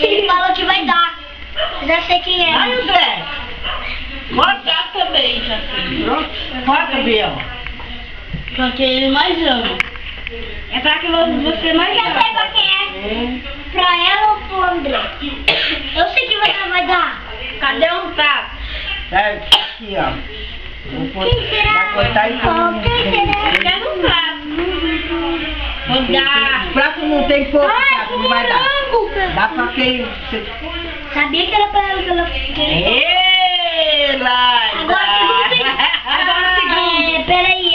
Ele falou que vai dar. Eu já sei quem é. Ai, André. Corta também, já sei. Pronto. Corta, Biel. Pra quem ele mais ama. É pra que você mais já sei pra quem é. Pra ela ou pro André? Eu sei que vai dar. Cadê o prato? Aqui, ó. Quem será? Vai cortar e Oh, quem será? Quero um prato. Vou dar. Os pratos não tem pouco, prato, não vai dar. Branco. Dá pra quem? Sabia que era pra ela que ela queria. Ei, Laila! Agora o segundo. Peraí,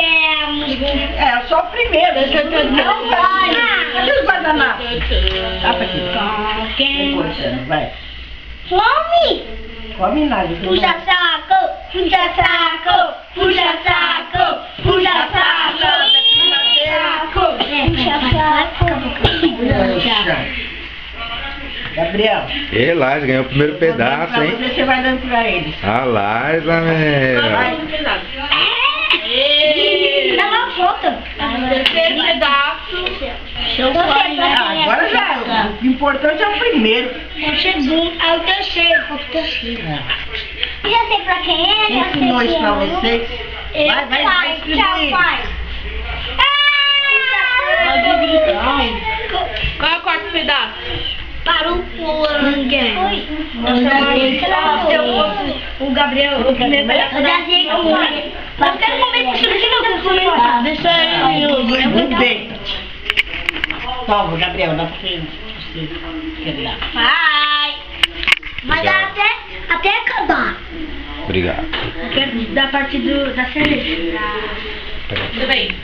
É só o primeiro. Não vai. Cadê os guardanapos? Dá pra aqui. Quem? Vai. Fome. Come nada. Puxa saco, puxa saco, puxa saco, puxa saco. Puxa saco. Gabriel. E Laís ganhou o primeiro pedaço, hein? Você vai dando pra eles. A Laísa, meu. Dá uma foto. Terceiro pedaço. Agora já. O importante é o primeiro. É o segundo, é o terceiro. O terceiro. Eu já sei pra quem é, Quem já sei ensinou isso quem pra é. vocês? Vai Tchau, distribuir. pai. Qual é o quarto pedaço? Para o ninguém. O Gabriel, o primeiro pedaço. Eu já sei como é. Mas quero comer isso aqui, não quero comer. Deixa ele. Muito bem. Toma, Gabriel, dá pra quem quer dar. Vai. Vai dar até acabar. Obrigado. Eu quero da parte da cerveja. Tudo bem.